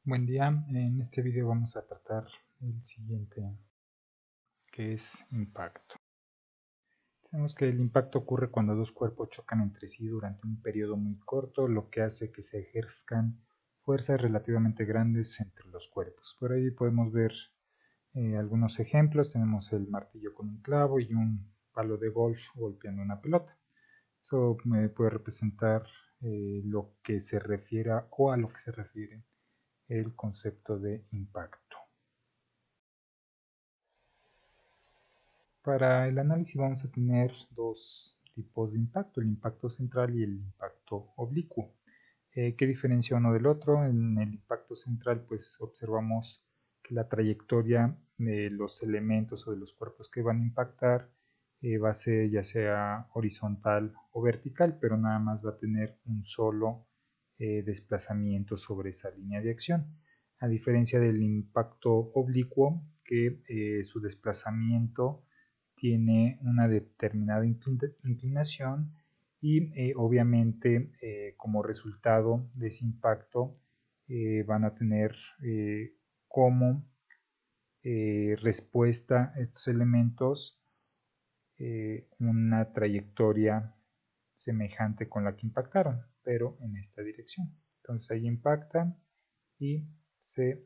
Buen día, en este video vamos a tratar el siguiente, que es impacto. Tenemos que el impacto ocurre cuando dos cuerpos chocan entre sí durante un periodo muy corto, lo que hace que se ejerzan fuerzas relativamente grandes entre los cuerpos. Por ahí podemos ver algunos ejemplos. Tenemos el martillo con un clavo y un palo de golf golpeando una pelota. Eso puede representar lo que se refiere o a lo que se refiere el concepto de impacto. Para el análisis vamos a tener dos tipos de impacto, el impacto central y el impacto oblicuo. ¿Qué diferencia uno del otro? En el impacto central pues observamos que la trayectoria de los elementos o de los cuerpos que van a impactar va a ser ya sea horizontal o vertical, pero nada más va a tener un solo desplazamiento sobre esa línea de acción. A diferencia del impacto oblicuo, que su desplazamiento tiene una determinada inclinación y obviamente como resultado de ese impacto van a tener como respuesta a estos elementos una trayectoria semejante con la que impactaron, pero en esta dirección. Entonces ahí impactan y se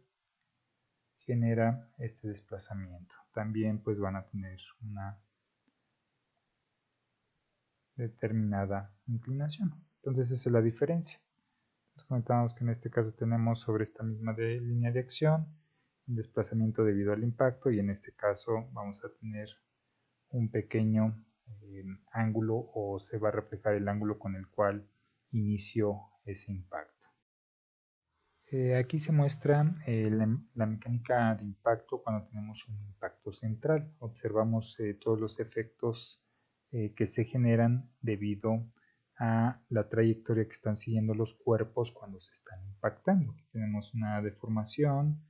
genera este desplazamiento. También pues van a tener una determinada inclinación. Entonces esa es la diferencia. Nos comentamos que en este caso tenemos sobre esta misma línea de acción un desplazamiento debido al impacto y en este caso vamos a tener un pequeño ángulo o se va a reflejar el ángulo con el cual inició ese impacto. Aquí se muestra la mecánica de impacto cuando tenemos un impacto central. Observamos todos los efectos que se generan debido a la trayectoria que están siguiendo los cuerpos cuando se están impactando. Tenemos una deformación,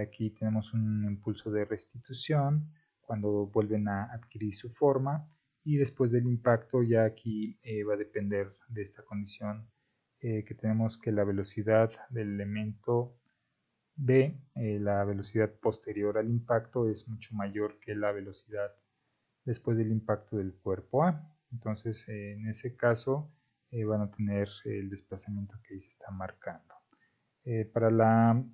aquí tenemos un impulso de restitución cuando vuelven a adquirir su forma y después del impacto ya aquí va a depender de esta condición que tenemos que la velocidad del elemento B, la velocidad posterior al impacto es mucho mayor que la velocidad después del impacto del cuerpo A. Entonces, en ese caso, van a tener el desplazamiento que ahí se está marcando. Para la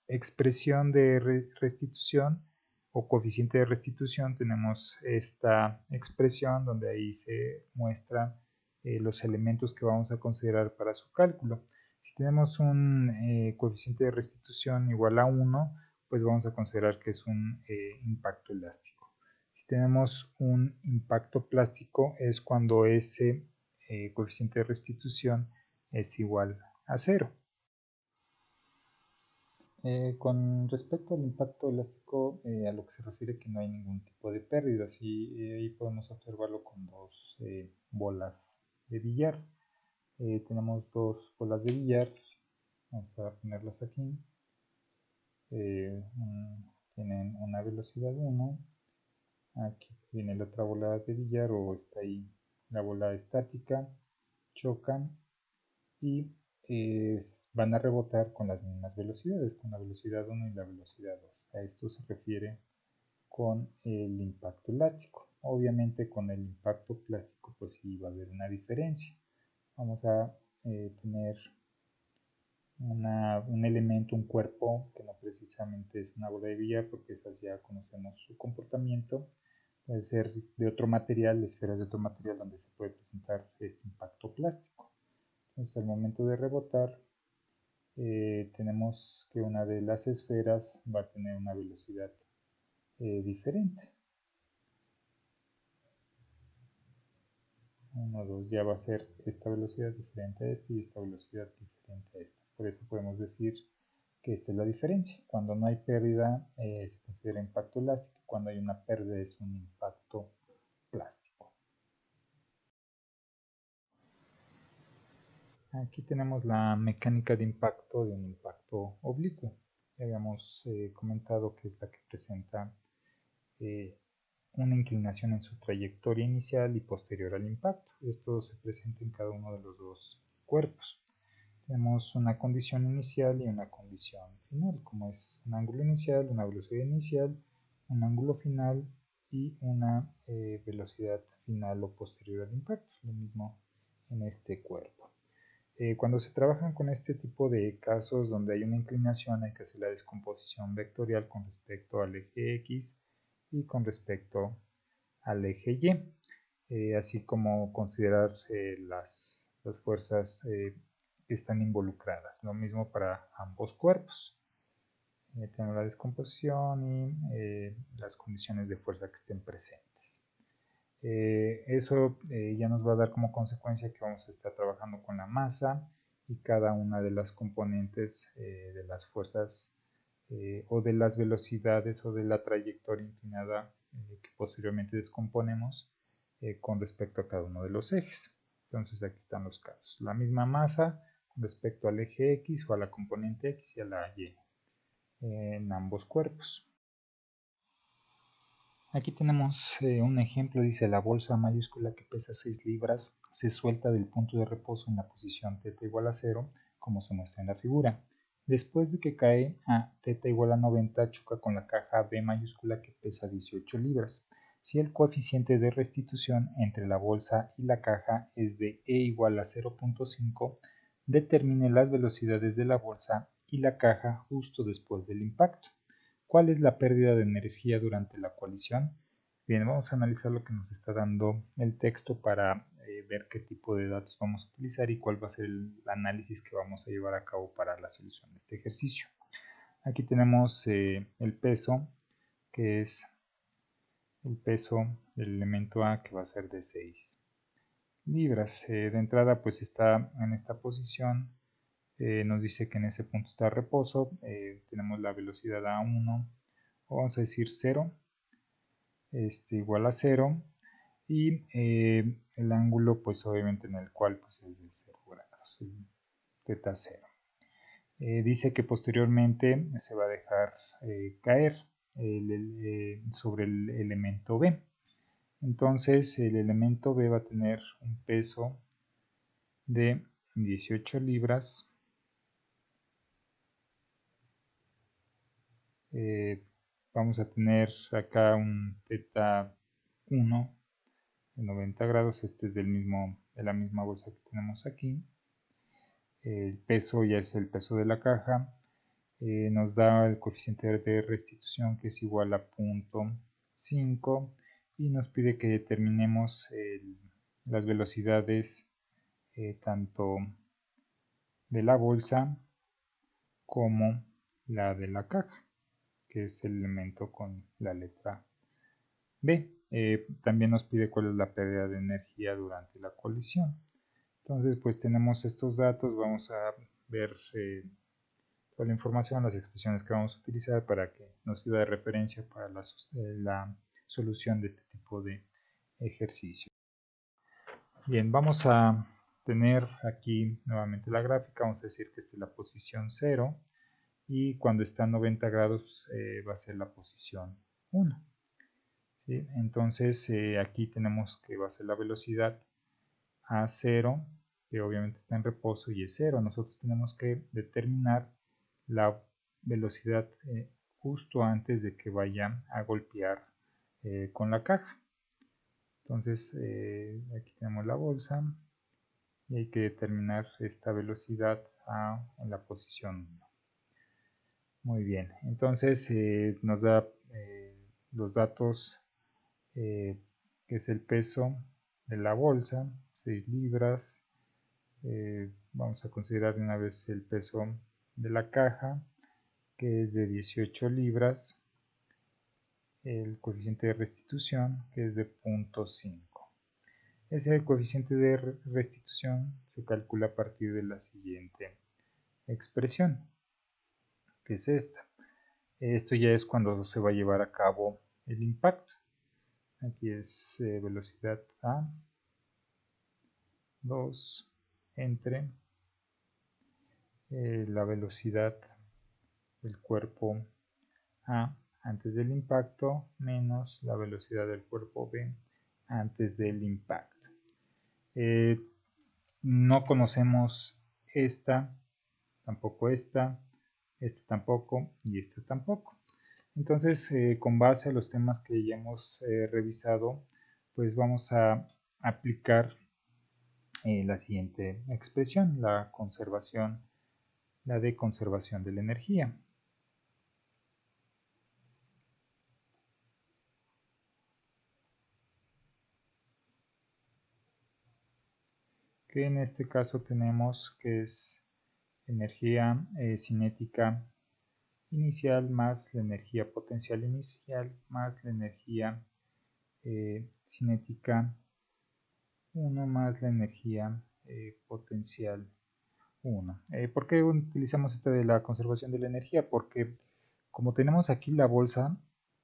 expresión de restitución o coeficiente de restitución tenemos esta expresión donde ahí se muestran los elementos que vamos a considerar para su cálculo. Si tenemos un coeficiente de restitución igual a 1, pues vamos a considerar que es un impacto elástico. Si tenemos un impacto plástico es cuando ese coeficiente de restitución es igual a 0. Con respecto al impacto elástico, a lo que se refiere que no hay ningún tipo de pérdidas y ahí podemos observarlo con dos bolas de billar. Tenemos dos bolas de billar, vamos a ponerlas aquí. Tienen una velocidad 1, aquí viene la otra bola de billar o está ahí la bola estática, chocan y van a rebotar con las mismas velocidades, con la velocidad 1 y la velocidad 2. A esto se refiere con el impacto elástico. Obviamente con el impacto plástico pues sí va a haber una diferencia. Vamos a tener un elemento, un cuerpo que no precisamente es una bola de billar porque esas ya conocemos su comportamiento. Puede ser de otro material, esferas de otro material donde se puede presentar este impacto plástico. Entonces al momento de rebotar tenemos que una de las esferas va a tener una velocidad diferente. 1, 2 ya va a ser esta velocidad diferente a esta y esta velocidad diferente a esta. Por eso podemos decir que esta es la diferencia. Cuando no hay pérdida se considera impacto elástico, cuando hay una pérdida es un impacto plástico. Aquí tenemos la mecánica de impacto de un impacto oblicuo. Ya habíamos comentado que es la que presenta una inclinación en su trayectoria inicial y posterior al impacto. Esto se presenta en cada uno de los dos cuerpos. tenemos una condición inicial y una condición final, como es un ángulo inicial, una velocidad inicial, un ángulo final y una velocidad final o posterior al impacto, lo mismo en este cuerpo. Cuando se trabajan con este tipo de casos donde hay una inclinación, hay que hacer la descomposición vectorial con respecto al eje X y con respecto al eje Y, así como considerar las fuerzas que están involucradas. Lo mismo para ambos cuerpos. Tenemos la descomposición y las condiciones de fuerza que estén presentes. Eso ya nos va a dar como consecuencia que vamos a estar trabajando con la masa y cada una de las componentes de las fuerzas o de las velocidades o de la trayectoria inclinada que posteriormente descomponemos con respecto a cada uno de los ejes. Entonces aquí están los casos. La misma masa con respecto al eje X o a la componente X y a la Y en ambos cuerpos. Aquí tenemos un ejemplo, dice la bolsa mayúscula que pesa 6 libras se suelta del punto de reposo en la posición θ igual a 0, como se muestra en la figura. Después de que cae a θ igual a 90, choca con la caja B mayúscula que pesa 18 libras. Si el coeficiente de restitución entre la bolsa y la caja es de E igual a 0.5, determine las velocidades de la bolsa y la caja justo después del impacto. ¿Cuál es la pérdida de energía durante la colisión? Bien, vamos a analizar lo que nos está dando el texto para ver qué tipo de datos vamos a utilizar y cuál va a ser el análisis que vamos a llevar a cabo para la solución de este ejercicio. Aquí tenemos el peso, que es el peso del elemento A, que va a ser de 6 libras. De entrada, pues está en esta posición. Nos dice que en ese punto está reposo. Tenemos la velocidad A1, o vamos a decir 0, igual a 0, y el ángulo pues obviamente en el cual pues es de 0 grados, el θ 0. Dice que posteriormente se va a dejar caer sobre el elemento B. Entonces el elemento B va a tener un peso de 18 libras. Vamos a tener acá un θ1 de 90 grados. Este es de la misma bolsa que tenemos aquí. El peso ya es el peso de la caja. Nos da el coeficiente de restitución, que es igual a 0.5, y nos pide que determinemos las velocidades tanto de la bolsa como la de la caja, que es el elemento con la letra B. También nos pide cuál es la pérdida de energía durante la colisión. Entonces, pues tenemos estos datos. Vamos a ver toda la información, las expresiones que vamos a utilizar para que nos sirva de referencia para la solución de este tipo de ejercicio. Bien, vamos a tener aquí nuevamente la gráfica. Vamos a decir que esta es la posición 0 y cuando está a 90 grados va a ser la posición 1. ¿Sí? Entonces aquí tenemos que va a ser la velocidad A0, que obviamente está en reposo y es 0. Nosotros tenemos que determinar la velocidad justo antes de que vaya a golpear con la caja. Entonces aquí tenemos la bolsa y hay que determinar esta velocidad en la posición 1. Muy bien, entonces nos da los datos que es el peso de la bolsa, 6 libras. Vamos a considerar de una vez el peso de la caja, que es de 18 libras, el coeficiente de restitución, que es de 0.5. Ese coeficiente de restitución se calcula a partir de la siguiente expresión, que es esta. Esto ya es cuando se va a llevar a cabo el impacto. Aquí es velocidad A, 2 entre la velocidad del cuerpo A antes del impacto menos la velocidad del cuerpo B antes del impacto. No conocemos esta tampoco esta tampoco y esta tampoco. Entonces, con base a los temas que ya hemos revisado, pues vamos a aplicar la siguiente expresión, la de conservación de la energía. Que en este caso tenemos que es energía cinética inicial más la energía potencial inicial más la energía cinética 1 más la energía potencial 1. ¿Por qué utilizamos esta de la conservación de la energía? Porque como tenemos aquí la bolsa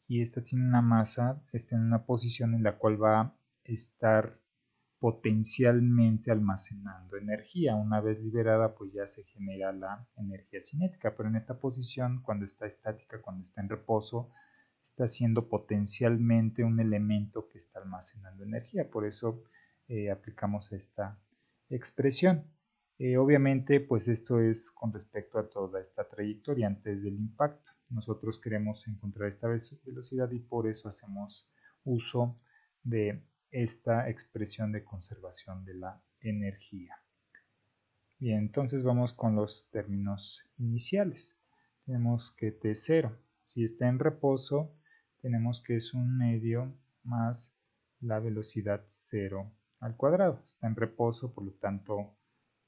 y esta tiene una masa, está en una posición en la cual va a estar potencialmente almacenando energía. Una vez liberada, pues ya se genera la energía cinética, pero en esta posición, cuando está estática, cuando está en reposo, está siendo potencialmente un elemento que está almacenando energía. Por eso aplicamos esta expresión. Obviamente, pues esto es con respecto a toda esta trayectoria antes del impacto. Nosotros queremos encontrar esta velocidad y por eso hacemos uso de esta expresión de conservación de la energía. Bien, entonces vamos con los términos iniciales. Tenemos que T0, si está en reposo, tenemos que es un medio más la velocidad 0 al cuadrado. Está en reposo, por lo tanto,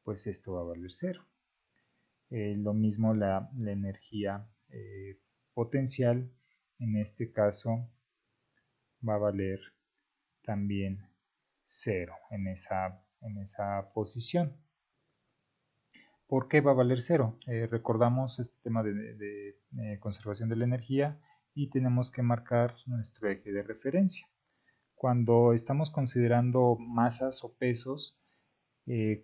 pues esto va a valer 0. Lo mismo la energía potencial, en este caso, va a valer también 0 en esa posición. ¿Por qué va a valer 0? Recordamos este tema de conservación de la energía y tenemos que marcar nuestro eje de referencia. Cuando estamos considerando masas o pesos,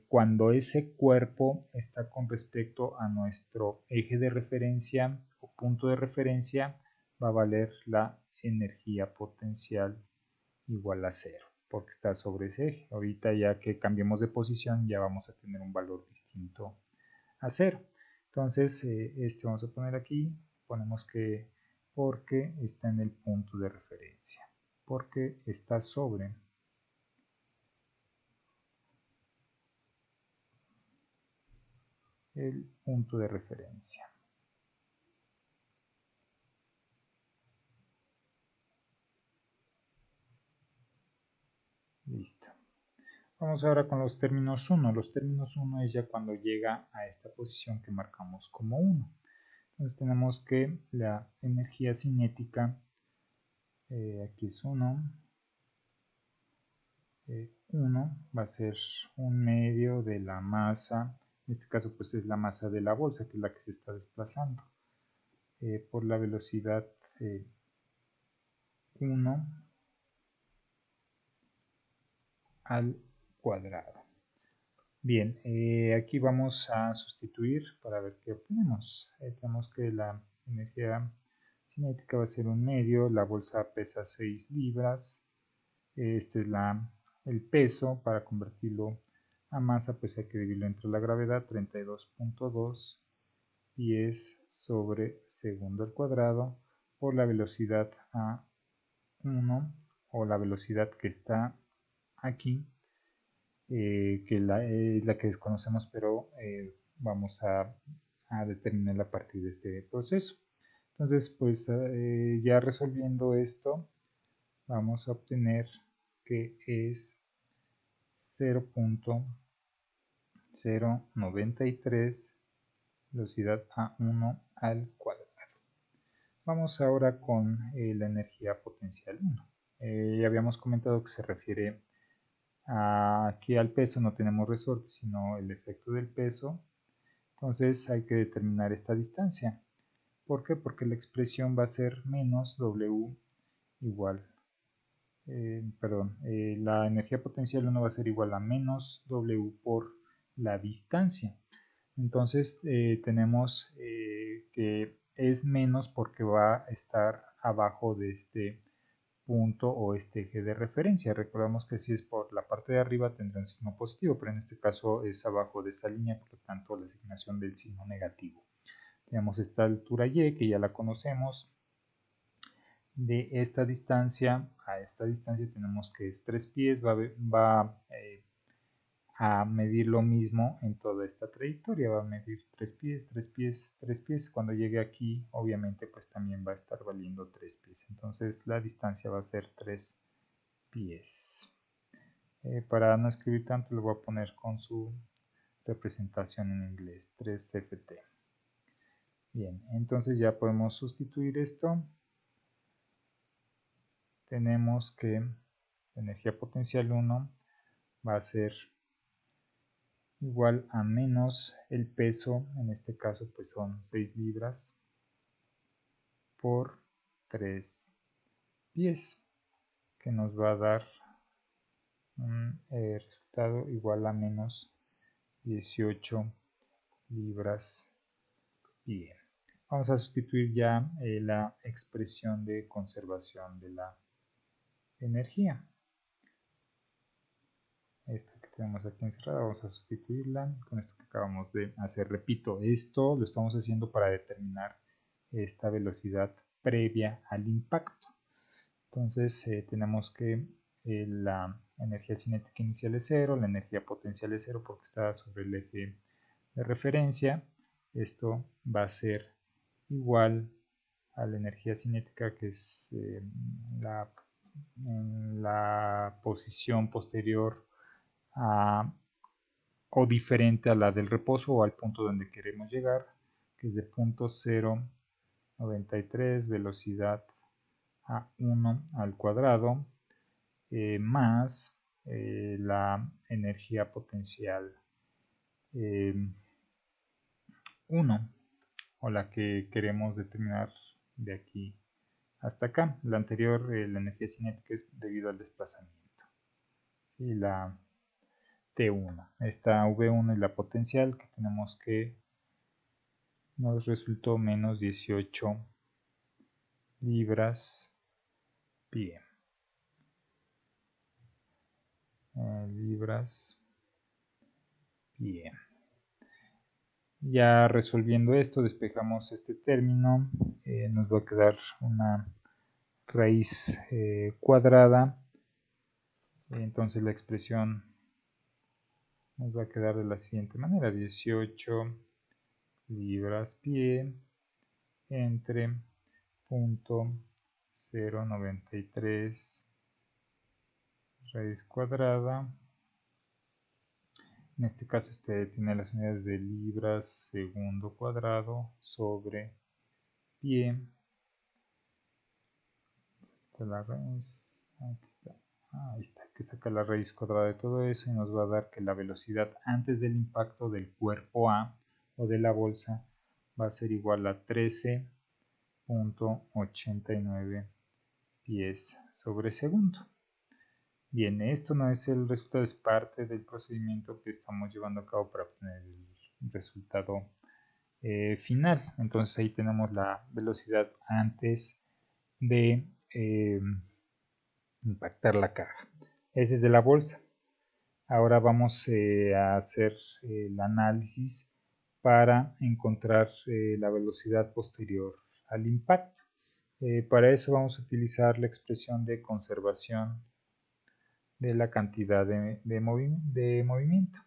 cuando ese cuerpo está con respecto a nuestro eje de referencia o punto de referencia, va a valer la energía potencial igual a 0, porque está sobre ese eje. Ahorita ya que cambiemos de posición ya vamos a tener un valor distinto a 0. Entonces este vamos a poner aquí, ponemos que porque está en el punto de referencia, porque está sobre el punto de referencia. Listo. Vamos ahora con los términos 1. Los términos 1 es ya cuando llega a esta posición que marcamos como 1. Entonces tenemos que la energía cinética, aquí es 1, 1 va a ser un medio de la masa, en este caso pues es la masa de la bolsa, que es la que se está desplazando, por la velocidad 1 al cuadrado. Bien, aquí vamos a sustituir para ver qué obtenemos. Tenemos que la energía cinética va a ser un medio, la bolsa pesa 6 libras, este es el peso. Para convertirlo a masa pues hay que dividirlo entre la gravedad, 32.2 pies sobre segundo al cuadrado, por la velocidad A1 o la velocidad que está aquí, que es la que desconocemos, pero vamos a determinarla a partir de este proceso. Entonces, pues ya resolviendo esto, vamos a obtener que es 0.093 velocidad A1 al cuadrado. Vamos ahora con la energía potencial 1. Ya habíamos comentado que se refiere aquí al peso, no tenemos resorte, sino el efecto del peso. Entonces hay que determinar esta distancia. ¿Por qué? Porque la expresión va a ser menos W igual, la energía potencial 1 va a ser igual a menos W por la distancia. Entonces tenemos que es menos porque va a estar abajo de este punto o este eje de referencia. Recordamos que si es por la parte de arriba tendrá un signo positivo, pero en este caso es abajo de esta línea, por lo tanto la asignación del signo negativo. Tenemos esta altura y que ya la conocemos. De esta distancia a esta distancia tenemos que es 3 pies, va a medir lo mismo en toda esta trayectoria, va a medir 3 pies, 3 pies, 3 pies. Cuando llegue aquí, obviamente, pues también va a estar valiendo 3 pies. Entonces la distancia va a ser 3 pies. Para no escribir tanto, lo voy a poner con su representación en inglés, 3ft. Bien, entonces ya podemos sustituir esto. Tenemos que la energía potencial 1 va a ser igual a menos el peso, en este caso pues son 6 libras por 3 pies, que nos va a dar un resultado igual a menos 18 libras pie. Vamos a sustituir ya la expresión de conservación de la energía. Esta que tenemos aquí encerrada, vamos a sustituirla con esto que acabamos de hacer. Repito, esto lo estamos haciendo para determinar esta velocidad previa al impacto. Entonces tenemos que la energía cinética inicial es 0, la energía potencial es 0 porque está sobre el eje de referencia. Esto va a ser igual a la energía cinética, que es la posición posterior o diferente a la del reposo o al punto donde queremos llegar, que es de punto 0,93 velocidad a 1 al cuadrado más la energía potencial 1, o la que queremos determinar de aquí hasta acá. La anterior, la energía cinética, es debido al desplazamiento. ¿Sí? La T1. Esta V1 es la potencial, que tenemos que nos resultó menos 18 libras pie. Libras pie. Ya resolviendo esto, despejamos este término, nos va a quedar una raíz cuadrada, entonces la expresión nos va a quedar de la siguiente manera: 18 libras pie entre punto 0,93 raíz cuadrada. En este caso este tiene las unidades de libras segundo cuadrado sobre pie. La raíz, aquí está. Ahí está, hay que sacar la raíz cuadrada de todo eso y nos va a dar que la velocidad antes del impacto del cuerpo A o de la bolsa va a ser igual a 13.89 pies sobre segundo. Bien, esto no es el resultado, es parte del procedimiento que estamos llevando a cabo para obtener el resultado final. Entonces ahí tenemos la velocidad antes de impactar la caja. Ese es de la bolsa. Ahora vamos a hacer el análisis para encontrar la velocidad posterior al impacto. Para eso vamos a utilizar la expresión de conservación de la cantidad de movimiento.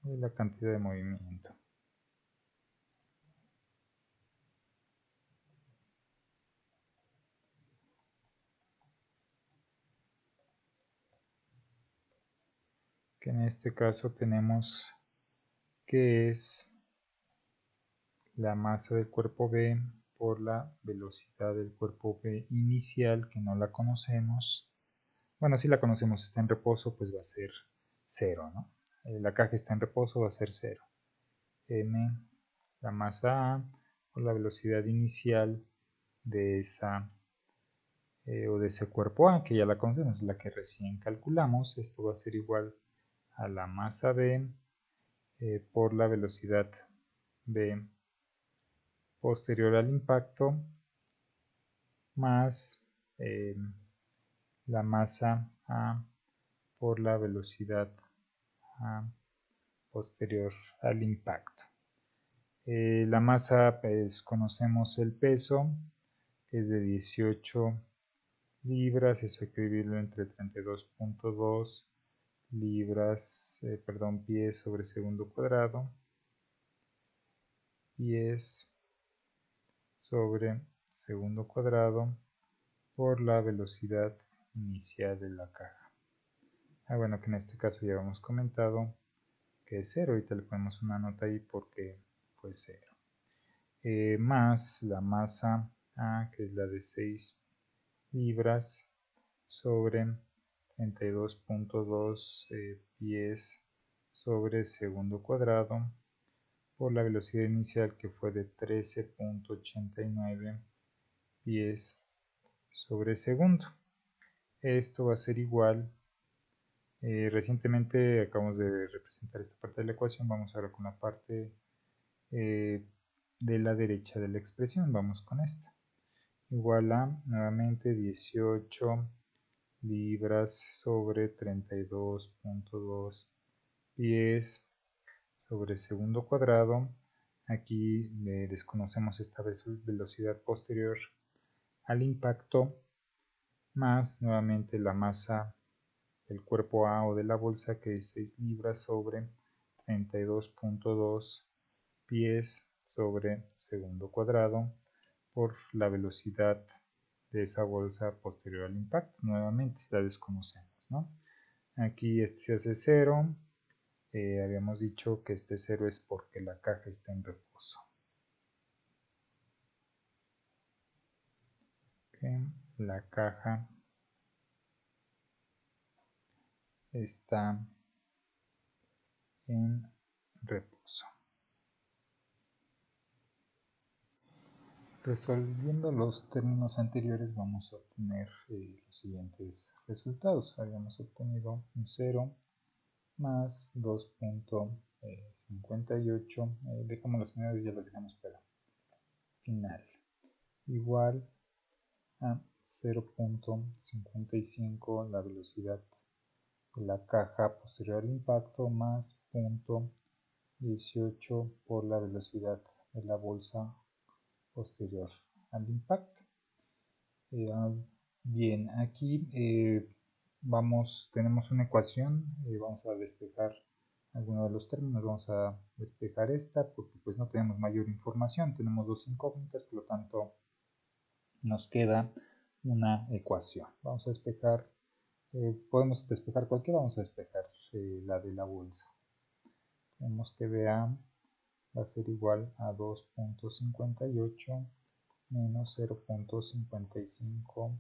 De la cantidad de movimiento. Que en este caso tenemos que es la masa del cuerpo B por la velocidad del cuerpo B inicial, que no la conocemos. Bueno, si la conocemos, está en reposo, pues va a ser 0, ¿no? La caja está en reposo, va a ser 0. M, la masa A, por la velocidad inicial de esa o de ese cuerpo A, que ya la conocemos, la que recién calculamos. Esto va a ser igual a la masa B por la velocidad B posterior al impacto más la masa A por la velocidad A posterior al impacto. La masa, pues conocemos el peso, que es de 18 libras, eso hay que dividirlo entre 32.2 libras, pies sobre segundo cuadrado, pies sobre segundo cuadrado por la velocidad inicial de la caja. Bueno, que en este caso ya hemos comentado que es 0, ahorita le ponemos una nota ahí porque fue 0. Más la masa A, que es la de 6 libras sobre 32.2 pies sobre segundo cuadrado por la velocidad inicial, que fue de 13.89 pies sobre segundo. Esto va a ser igual, recientemente acabamos de representar esta parte de la ecuación, vamos ahora con la parte de la derecha de la expresión, vamos con esta, igual a nuevamente 18 libras sobre 32.2 pies sobre segundo cuadrado. Aquí desconocemos esta velocidad posterior al impacto, más nuevamente la masa del cuerpo A o de la bolsa, que es 6 libras sobre 32.2 pies sobre segundo cuadrado por la velocidad de esa bolsa posterior al impacto. Nuevamente la desconocemos, ¿no? Aquí este se hace 0. Habíamos dicho que este 0 es porque la caja está en reposo. Okay. La caja está en reposo. Resolviendo los términos anteriores vamos a obtener los siguientes resultados. Habíamos obtenido un 0 más 2.58, dejamos las unidades y ya las dejamos para final, igual a 0.55 la velocidad de la caja posterior al impacto más 0.18 por la velocidad de la bolsa posterior al impacto. Bien, aquí tenemos una ecuación, vamos a despejar alguno de los términos, vamos a despejar esta porque pues no tenemos mayor información, tenemos dos incógnitas, por lo tanto nos queda una ecuación. Vamos a despejar, podemos despejar cualquiera, vamos a despejar la de la bolsa. Tenemos que BA va a ser igual a 2.58 menos 0.55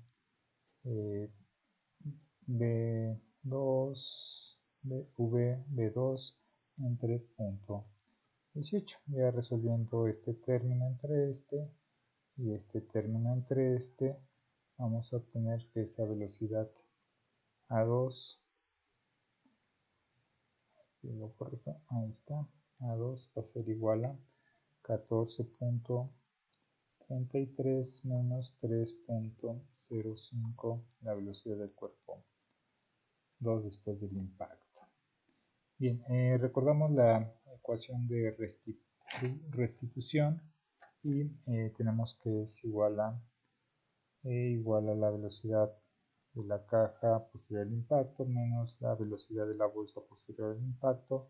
B2 B2 entre punto 18. Ya resolviendo este término entre este y este término entre este, vamos a obtener que esa velocidad A2, ahí está, A2 va a ser igual a 14.33 menos 3.05 la velocidad del cuerpo 2 después del impacto. Bien, recordamos la ecuación de restitución y tenemos que es igual a la velocidad de la caja posterior al impacto menos la velocidad de la bolsa posterior al impacto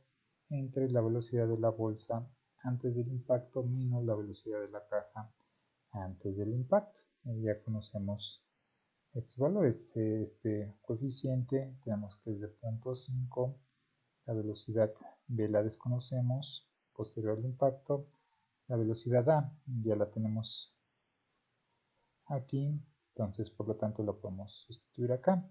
entre la velocidad de la bolsa antes del impacto menos la velocidad de la caja antes del impacto. Ya conocemos estos valores. Este coeficiente tenemos que es de 0.5, la velocidad B la desconocemos posterior al impacto, la velocidad A ya la tenemos aquí, entonces por lo tanto lo podemos sustituir acá,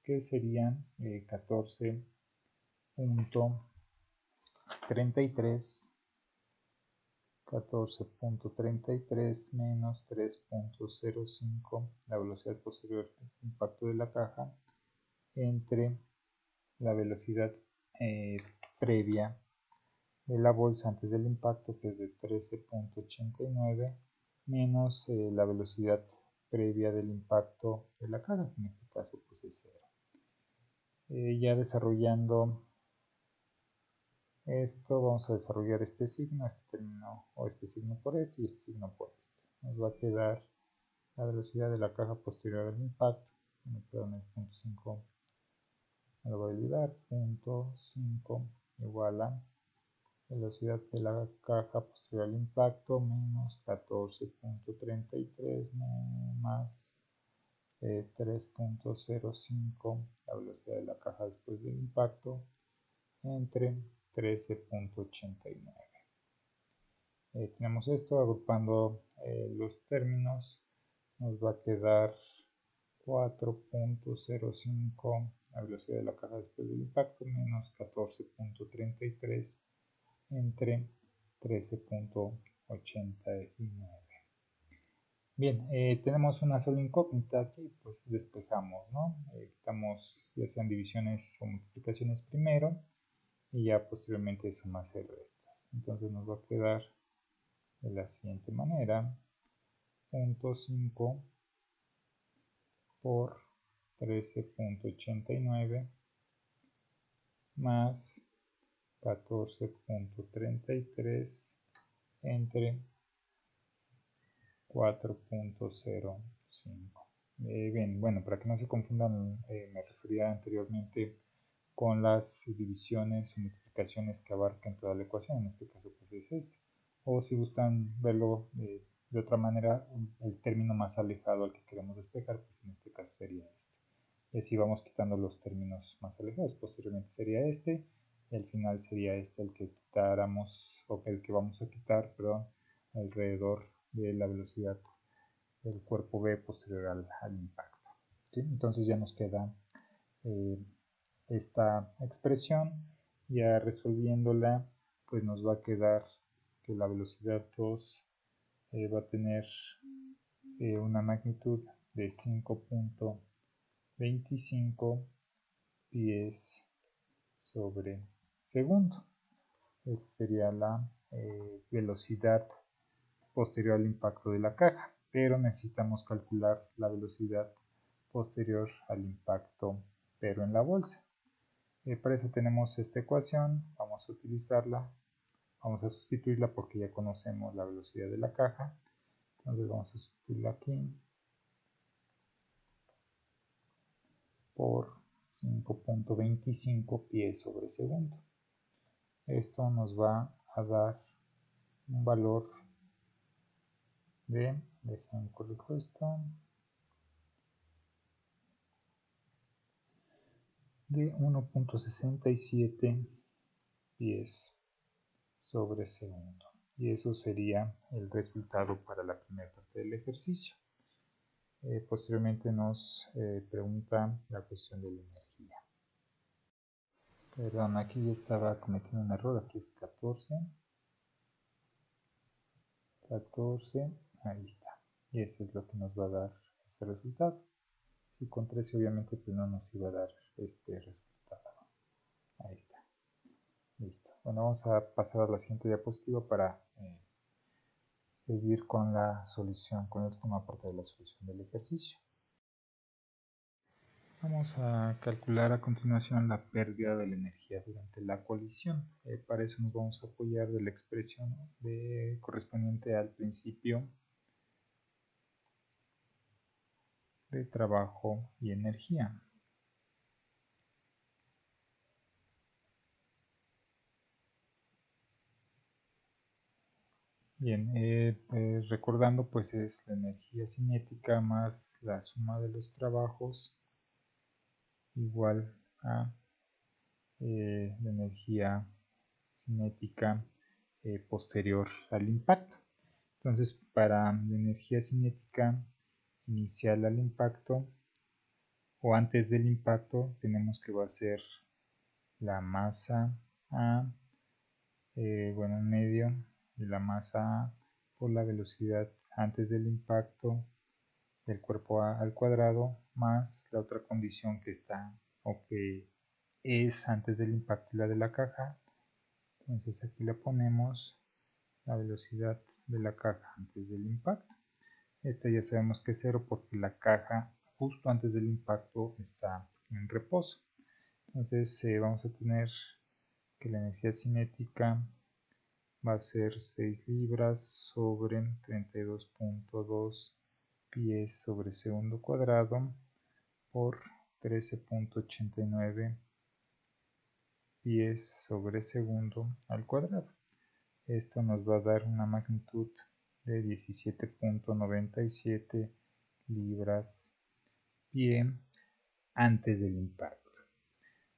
que serían 14.33 menos 3.05 la velocidad posterior al impacto de la caja entre la velocidad previa de la bolsa antes del impacto, que es de 13.89, menos la velocidad previa del impacto de la caja, que en este caso pues es 0. Ya desarrollando esto, vamos a desarrollar este signo, este término, o este signo por este y este signo por este. Nos va a quedar la velocidad de la caja posterior al impacto. Me quedo en el punto 5, me lo voy a olvidar, punto 5 igual a velocidad de la caja posterior al impacto menos 14.33 más 3.05 la velocidad de la caja después del impacto entre 13.89. Tenemos esto, agrupando los términos nos va a quedar 4.05 la velocidad de la caja después del impacto menos 14.33 entre 13.89. Bien, tenemos una sola incógnita aquí, pues despejamos, ¿no? Quitamos ya sean divisiones o multiplicaciones primero y ya posteriormente sumas y restas. Entonces nos va a quedar de la siguiente manera: 0.5 por 13.89 más 14.33 entre 4.05. Bien, bueno, para que no se confundan, me refería anteriormente con las divisiones y multiplicaciones que abarcan toda la ecuación. En este caso pues es este. O si gustan verlo de otra manera, el término más alejado al que queremos despejar, pues en este caso sería este. Y así vamos quitando los términos más alejados. Posteriormente sería este, y al final sería este el que quitáramos, o el que vamos a quitar, perdón, alrededor de la velocidad del cuerpo B posterior al impacto. ¿Sí? Entonces ya nos queda esta expresión. Ya resolviéndola, pues nos va a quedar que la velocidad 2 va a tener una magnitud de 5.25 pies sobre segundo. Esta sería la velocidad posterior al impacto de la caja, pero necesitamos calcular la velocidad posterior al impacto, pero en la bolsa. Para eso tenemos esta ecuación, vamos a utilizarla, vamos a sustituirla porque ya conocemos la velocidad de la caja. Entonces vamos a sustituirla aquí por 5.25 pies sobre segundo. Esto nos va a dar un valor de, déjenme corrijo esto, de 1.67 pies sobre segundo. Y eso sería el resultado para la primera parte del ejercicio. Posteriormente nos pregunta la cuestión de la energía. Perdón, aquí estaba cometiendo un error, aquí es 14, ahí está. Y eso es lo que nos va a dar este resultado. Si con 13 obviamente pues no nos iba a dar este resultado. Ahí está. Listo. Bueno, vamos a pasar a la siguiente diapositiva para seguir con la solución, con la última parte de la solución del ejercicio. Vamos a calcular a continuación la pérdida de la energía durante la colisión. Para eso nos vamos a apoyar de la expresión correspondiente al principio de trabajo y energía. Bien, recordando pues es la energía cinética más la suma de los trabajos igual a la energía cinética posterior al impacto. Entonces, para la energía cinética inicial al impacto o antes del impacto, tenemos que va a ser la masa A, bueno, en medio de la masa A por la velocidad antes del impacto del cuerpo A al cuadrado más la otra condición que está o que es antes del impacto y la de la caja, Entonces aquí le ponemos la velocidad de la caja antes del impacto. Esta ya sabemos que es 0 porque la caja justo antes del impacto está en reposo. Entonces vamos a tener que la energía cinética va a ser 6 libras sobre 32.2 pies sobre segundo cuadrado por 13.89 pies sobre segundo al cuadrado. Esto nos va a dar una magnitud de 17.97 libras pie antes del impacto.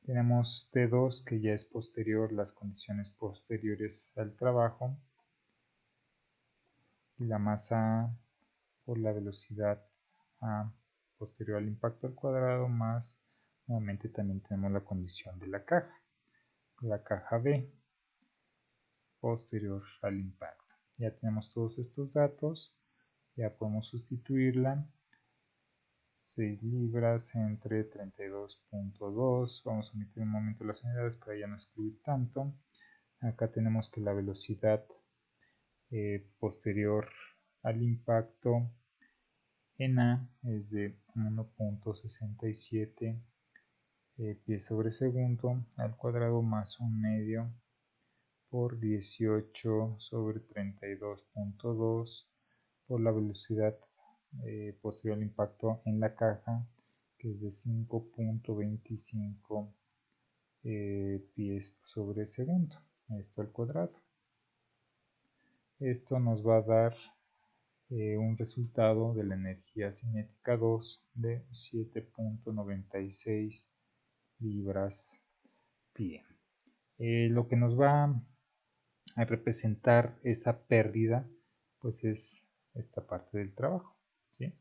Tenemos T2 que ya es posterior, las condiciones posteriores al trabajo, y la masa por la velocidad A posterior al impacto al cuadrado, más nuevamente también tenemos la condición de la caja B posterior al impacto. Ya tenemos todos estos datos, ya podemos sustituirla. 6 libras entre 32.2, vamos a omitir un momento las unidades para ya no escribir tanto. Acá tenemos que la velocidad posterior al impacto en A es de 1.67 pies sobre segundo al cuadrado más un medio por 18 sobre 32.2 por la velocidad posterior al impacto en la caja, que es de 5.25 pies sobre segundo, esto al cuadrado. Esto nos va a dar un resultado de la energía cinética 2 de 7.96 libras pie. Lo que nos va a representar esa pérdida pues es esta parte del trabajo, ¿sí?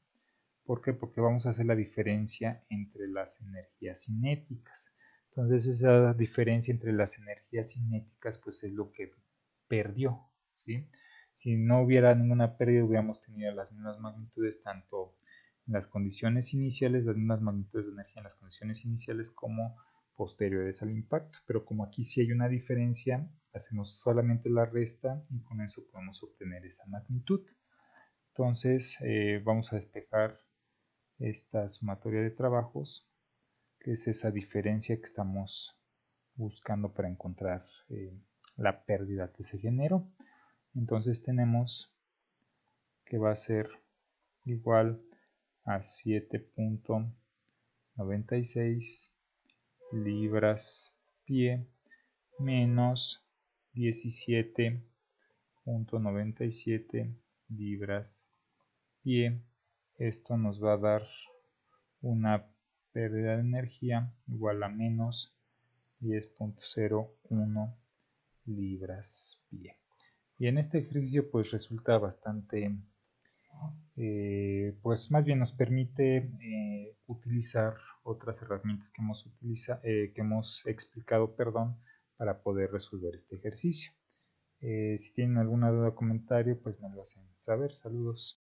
¿Por qué? Porque vamos a hacer la diferencia entre las energías cinéticas. Entonces esa diferencia entre las energías cinéticas pues es lo que perdió, ¿sí? Si no hubiera ninguna pérdida hubiéramos tenido las mismas magnitudes tanto en las condiciones iniciales, las mismas magnitudes de energía en las condiciones iniciales como posteriores al impacto. Pero como aquí sí hay una diferencia, hacemos solamente la resta y con eso podemos obtener esa magnitud. Entonces vamos a despejar esta sumatoria de trabajos, que es esa diferencia que estamos buscando para encontrar la pérdida que se generó. Entonces tenemos que va a ser igual a 7.96 libras pie menos 17.97 libras pie. Esto nos va a dar una pérdida de energía igual a menos 10.01 libras pie. Y en este ejercicio pues resulta bastante, pues más bien nos permite utilizar otras herramientas que hemos explicado, para poder resolver este ejercicio. Si tienen alguna duda o comentario, pues me lo hacen saber. Saludos.